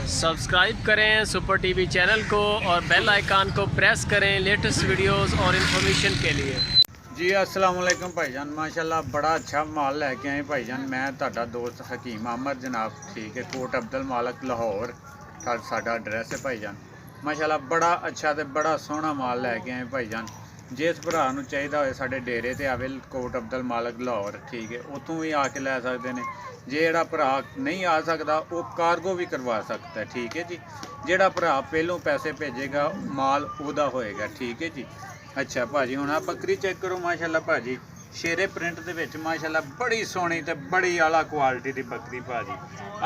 Subscribe करें super TV channel को और बेल आइकन को प्रेस करें लेटेस्ट वीडियोस और इन्फॉर्मेशन के लिए। जी अस्सलाम वालेकुम भाईजान, माशाल्लाह बड़ा अच्छा माल लैके आए भाईजान। मैं तुहाडा दोस्त हकीम अहमद जनाब, ठीक है, कोट अब्दुल मालिक लाहौर साडा एड्रैस है भाईजान। माशाल्लाह बड़ा अच्छा तो बड़ा सोहना माल लैके आए भाईजान। जिस भरा नूं चाहिदा होए साडे डेरे ते आवे कोट अब्दुल मालिक लाहौर, ठीक है, उत्थों भी आके लै सकदे ने। जेड़ा भरा नहीं आ सकदा वो कार्गो भी करवा सकता है, ठीक है जी। जेड़ा भरा पहलों पैसे भेजेगा माल उहदा होएगा, ठीक है जी। अच्छा भाजी हुण आ बकरी चेक करो माशाल्लाह भाजी, शेरे प्रिंट दे विच माशाल्लाह बड़ी सोहनी ते बड़ी आला क्वालिटी दी बकरी भाजी।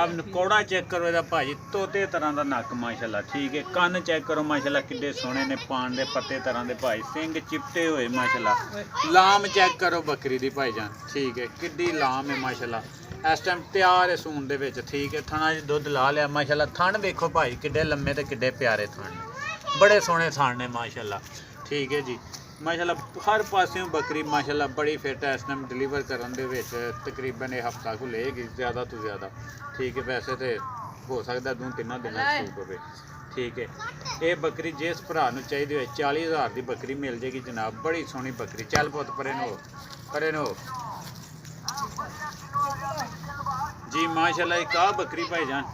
अब नकौड़ा चेक करो इहदा भाजी, तोते तरह दा नक माशाल्लाह, ठीक है। कन्न चेक करो माशाल्लाह किड्डे सोहने ने, पान दे पत्ते तरह दे भाई, सिंग चिपटे हुए माशाल्लाह। लाम चेक करो बकरी दी भाईजान, ठीक है, किड्डी लाम है माशाल्लाह। इस टाइम तैयार है सून दे विच, ठीक है। थणा च दुध ला लिया माशाल्लाह। थण देखो भाई किड्डे लम्मे ते किड्डे प्यारे थण ने, बड़े सोहने थण ने माशाल्लाह, ठीक है जी। माशाल्लाह हर पासों बकरी माशाल्लाह बड़ी फिट है। इस टाइम डिलीवर करन दे विच तकरीबन एक हफ्ता को लेगी ज़्यादा तो ज़्यादा, ठीक है। वैसे तो हो सकता 2-3 दिन सूट होवे, ठीक है। ये बकरी जिस भरा नूं चाहिदी होए 40,000 की बकरी मिल जाएगी जनाब। बड़ी सोहनी बकरी। चल पुत परे नो परे नो जी। माशाल्लाह एक आ बकरी भाईजान,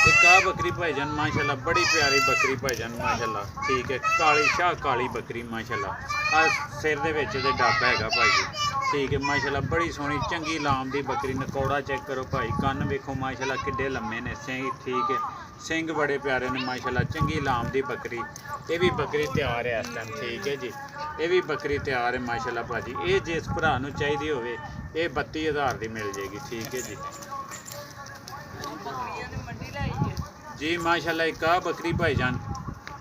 एक आ बकरी भाईजान माशाल्लाह बड़ी प्यारी बकरी भाईजान माशाल्लाह, ठीक है। काली शाह काली बकरी माशाल्लाह। आ सिर दे विच ते डब्बा हैगा भाई, ठीक है। माशाल्लाह बड़ी सोहनी चंगी लाम दी बकरी। नकौड़ा चेक करो भाई, कन्न वेखो माशाल्लाह किड्डे लम्मे ने, सिंग ठीक है, सिंग बड़े प्यारे ने माशाल्लाह। चंगी लाम दी बकरी। ये भी बकरी तैयार है इस टाइम, ठीक है जी। ये भी बकरी तैयार है माशाल्लाह भाजी। ये जिस भरा नूं चाहिदी होवे ये 32,000 की मिल जाएगी, ठीक है जी। जी माशाल्लाह एक आ बकरी भाईजान,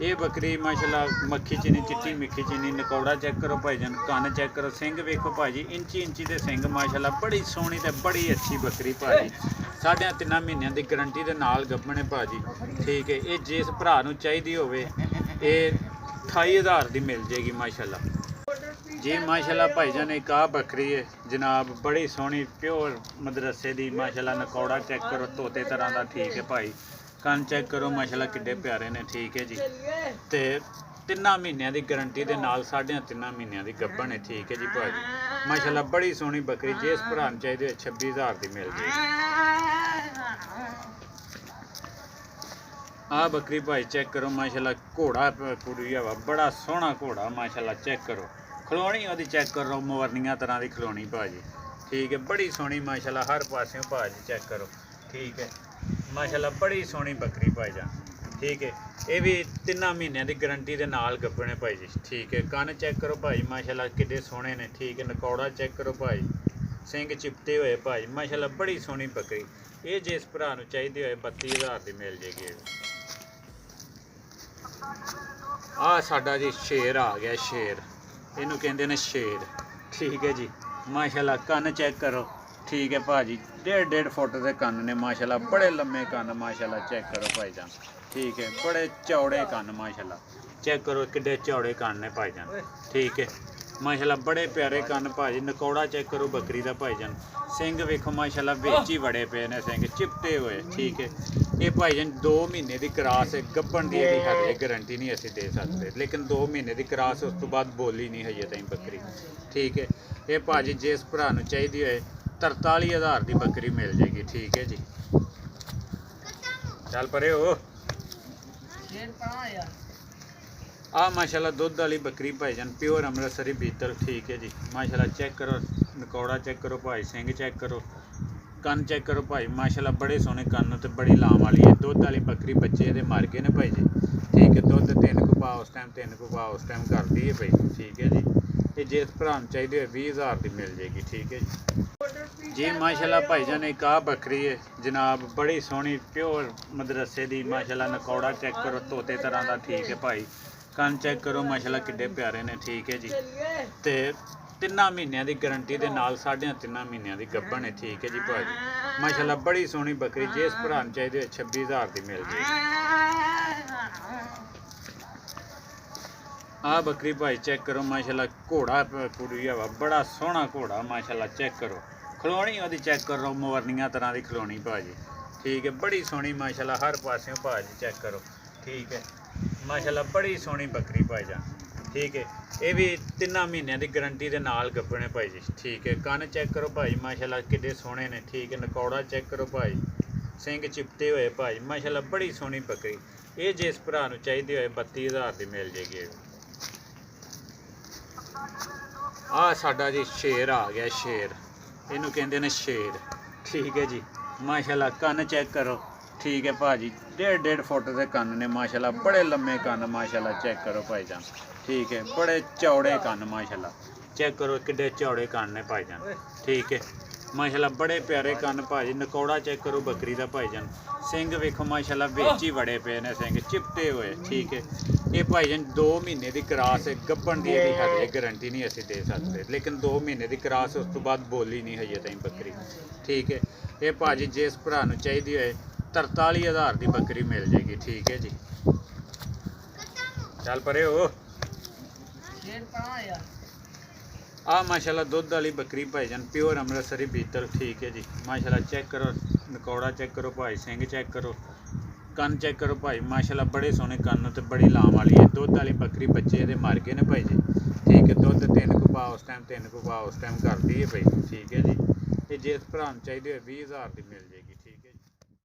ये बकरी माशाल्लाह मक्खी चीनी चिट्टी मिट्ठी चीनी। नकौड़ा चेक करो भाईजान, कन्न चेक करो, सिंग वेखो भाजी, इंची इंची दे सिंग माशाल्लाह। बड़ी सोहनी ते बड़ी अच्छी बकरी भाजी। 3.5 महीनों की गारंटी के नाल गब्बण है भाजी, ठीक है। ये जिस भरा नूं चाहिदी होवे ये 28,000 की मिल जाएगी माशाल्लाह जी। माशाल्लाह भाईजान एक आ बकरी है जनाब, बड़ी सोहनी प्योर मदरसे दी माशाल्लाह। नकौड़ा चेक करो तोते तरह का, ठीक है भाई। कन्न चेक करो माशाल्लाह किड्डे प्यारे ने, ठीक है जी। ते 3 महीनों की गारंटी के नाल 3.5 महीनों की गब्बण है, ठीक है जी भाजी। माशाल्लाह बड़ी सोहनी बकरी। जिस भरा नूं चाहिदी 26,000 की मिल जाएगी। आ बकरी भाई चेक करो माशाल्लाह, घोड़ा कुड़ी हवा, बड़ा सोहना घोड़ा माशाल्लाह। चेक करो खलोनी ओहदी चेक करो, मोरनिया तरह की खलोनी भाजी, ठीक है। बड़ी सोहनी माशाल्लाह हर पासों भाजी चेक करो, ठीक है। माशाल्लाह बड़ी सोहनी बकरी भाईजान, ठीक है। ये भी 3 महीनों की गारंटी के नाल गब्बण है भाई जी, ठीक है। कन्न चेक करो भाई माशाल्लाह किड्डे सोहने ने, ठीक है। नकौड़ा चेक करो भाई, सिंग चिपटे हुए भाई माशाल्लाह। बड़ी सोहनी बकरी। ये जिस भरा नूं चाहिदी होए 32,000 की मिल जाएगी। आ साडा जी शेर आ गया, शेर इनू कहते हैं शेर, ठीक है जी। माशाल्लाह कन्न चेक करो, ठीक है भाजी। 1.5 फुट के कन्न ने माशाल्लाह, बड़े लम्मे कन्न माशाल्लाह। चेक करो भाईजान, ठीक है, बड़े चौड़े कन्न माशाल्लाह। चेक करो किड्डे चौड़े कन्न ने भाईजान, ठीक है। माशाल्लाह बड़े प्यारे कन्न भाजी। नकौड़ा चेक करो बकरी का भाईजान, सिंग वेखो माशाल्लाह विच ही बड़े पे ने, सिंग चिपटे हुए, ठीक है। ये भाईजान 2 महीने की क्रॉस है, गब्बण की हजे गारंटी नहीं असीं दे सकते, लेकिन 2 महीने की क्रॉस उस तो बाद बोली नहीं हजे ताईं बकरी, ठीक है। ये भाजी जिस भरा नूं चाहिदी होए 43,000 की बकरी मिल जाएगी, ठीक है जी। चल परे हो। आ माशाल्लाह दुध वाली बकरी भाईजान, प्योर अमृतसरी बीतल, ठीक है जी। माशाल्लाह चेक करो नकौड़ा चेक करो भाई, सिंग चेक करो, कन्न चेक करो भाई माशाल्लाह। बड़े सोहने कन्न ते बड़ी लाम वाली है। दुध वाली बकरी बच्चे ये मर गए ने भाई जी, ठीक है। दुध 3 को पा उस टाइम 3 को पा उस टाइम करती है भाई, ठीक है जी। ये जिस भरा नूं चाहिए 20,000 की मिल जाएगी, ठीक है जी। जी माशाल्लाह भाईजान एक आ बकरी है जनाब, बड़ी सोहनी प्योर मदरसे दी माशाल्लाह। नकौड़ा चेक करो तोते तरह का, ठीक है भाई। कन्न चेक करो माशाल्लाह किड्डे प्यारे ने, ठीक है जी। ते 3 महीनों की गारंटी के नाल 3.5 महीनों की गब्बण है, ठीक है जी भाजी। माशाल्लाह बड़ी सोहनी बकरी। जिस भरा नूं चाहिए 26,000 की मिल जाएगी। आ बकरी भाई चेक करो माशाल्लाह, घोड़ा कुड़ी हवा, बड़ा सोहना घोड़ा माशाल्लाह। चेक करो खलोनी ओहदी चेक करो, मोरनिया तरह की खलोनी भाजी, ਠੀਕ ਹੈ। ਬੜੀ ਸੋਹਣੀ ਮਾਸ਼ਾਅੱਲਾ ਹਰ ਪਾਸਿਓਂ ਭਾਜੀ ਚੈੱਕ ਕਰੋ, ਠੀਕ ਹੈ। ਮਾਸ਼ਾਅੱਲਾ ਬੜੀ ਸੋਹਣੀ ਬੱਕਰੀ ਭਾਈਜਾਨ, ਠੀਕ ਹੈ। ਇਹ ਵੀ 3 ਮਹੀਨਿਆਂ ਦੀ ਗਰੰਟੀ ਦੇ ਨਾਲ ਗੱਭਣੇ ਭਾਈ ਜੀ, ਠੀਕ ਹੈ। ਕੰਨ ਚੈੱਕ ਕਰੋ ਭਾਈ ਮਾਸ਼ਾਅੱਲਾ ਕਿੱਡੇ ਸੋਹਣੇ ਨੇ, ਠੀਕ ਹੈ। ਨਕੌੜਾ ਚੈੱਕ ਕਰੋ ਭਾਈ, ਸਿੰਘ ਚਿਪਟੇ ਹੋਏ ਭਾਈ ਮਾਸ਼ਾਅੱਲਾ ਬੜੀ ਸੋਹਣੀ ਬੱਕਰੀ। ਇਹ ਜਿਸ ਭਰਾ ਨੂੰ ਚਾਹੀਦੀ ਹੋਏ 32,000 ਦੀ ਮਿਲ ਜੇਗੀ। ਆ ਸਾਡਾ ਜੀ ਸ਼ੇਰ ਆ ਗਿਆ, ਸ਼ੇਰ ਇਹਨੂੰ ਕਹਿੰਦੇ ਨੇ ਸ਼ੇਰ, ਠੀਕ ਹੈ ਜੀ। ਮਾਸ਼ਾਅੱਲਾ ਕੰਨ ਚੈੱਕ ਕਰੋ, ਠੀਕ ਹੈ ਭਾਜੀ। 1.5 ਫੁੱਟ ਦੇ ਕੰਨ ਨੇ ਮਾਸ਼ਾਅੱਲਾ, ਬੜੇ ਲੰਮੇ ਕੰਨ ਮਾਸ਼ਾਅੱਲਾ ਚੈੱਕ ਕਰੋ ਭਾਈਜਾਨ, ਠੀਕ ਹੈ। ਬੜੇ ਚੌੜੇ ਕੰਨ ਮਾਸ਼ਾਅੱਲਾ ਚੈੱਕ ਕਰੋ ਕਿੱਡੇ ਚੌੜੇ ਕੰਨ ਨੇ ਭਾਈਜਾਨ, ਠੀਕ ਹੈ। ਮਾਸ਼ਾਅੱਲਾ ਬੜੇ ਪਿਆਰੇ ਕੰਨ ਭਾਜੀ। ਨਕੌੜਾ ਚੈੱਕ ਕਰੋ ਬੱਕਰੀ ਦਾ ਭਾਈਜਾਨ, ਸਿੰਘ ਵੇਖੋ ਮਾਸ਼ਾਅੱਲਾ ਵਿੱਚ ਹੀ ਵੜੇ ਪਏ ਨੇ, ਸਿੰਘ ਚਿਪਟੇ ਹੋਏ, ਠੀਕ ਹੈ। ਇਹ ਭਾਈਜਾਨ 2 ਮਹੀਨੇ ਦੀ ਕਰਾਸ ਹੈ, ਗੱਭਣ ਦੀ ਇਹਦੀ ਹਜੇ ਗਰੰਟੀ ਨਹੀਂ ਅਸੀਂ ਦੇ ਸਕਦੇ, ਲੇਕਿਨ 2 ਮਹੀਨੇ ਦੀ ਕਰਾਸ, ਉਸ ਤੋਂ ਬਾਅਦ ਬੋਲੀ ਨਹੀਂ ਹਜੇ ਤਾਈਂ ਬੱਕਰੀ, ਠੀਕ ਹੈ। ਇਹ ਭਾਜੀ ਜਿਸ ਭਰਾ ਨੂੰ ਚਾਹੀਦੀ ਹੋਏ 43,000 ਦੀ ਬੱਕਰੀ ਮਿਲ ਜੇਗੀ, ਠੀਕ ਹੈ ਜੀ। ਚੱਲ ਪਰੇ ਹੋ। ਆ ਮਾਸ਼ਾਅੱਲਾ ਦੁੱਧ ਵਾਲੀ ਬੱਕਰੀ ਭਾਈਜਾਨ, ਪਿਓਰ ਅੰਮ੍ਰਿਤਸਰੀ ਬੀਤਲ, ਠੀਕ ਹੈ ਜੀ। ਮਾਸ਼ਾਅੱਲਾ ਚੈੱਕ ਕਰੋ, ਨਕੌੜਾ ਚੈੱਕ ਕਰੋ ਭਾਈ, ਸਿੰਘ ਚੈੱਕ ਕਰੋ, ਕੰਨ ਚੈੱਕ ਕਰੋ ਭਾਈ ਮਾਸ਼ਾਅੱਲਾ ਬੜੇ ਸੋਹਣੇ ਕੰਨ ਤੇ ਬੜੀ ਲਾਮ ਵਾਲੀ ਹੈ। ਦੁੱਧ ਵਾਲੀ ਬੱਕਰੀ, ਬੱਚੇ ਇਹਦੇ ਮਰ ਗਏ ਨੇ ਭਾਈ ਜੀ, ਠੀਕ ਹੈ। ਦੁੱਧ 3 ਕੁ ਪਾ ਉਸ ਟਾਈਮ, 3 ਕੁ ਪਾ ਉਸ ਟਾਈਮ ਕਰਦੀ ਹੈ ਭਾਈ, ਠੀਕ ਹੈ ਜੀ। ਤੇ ਜਿਸ ਭਰਾ ਨੂੰ ਚਾਹੀਦੀ ਹੋਏ 20,000 ਦੀ ਮਿਲ ਜੇਗੀ।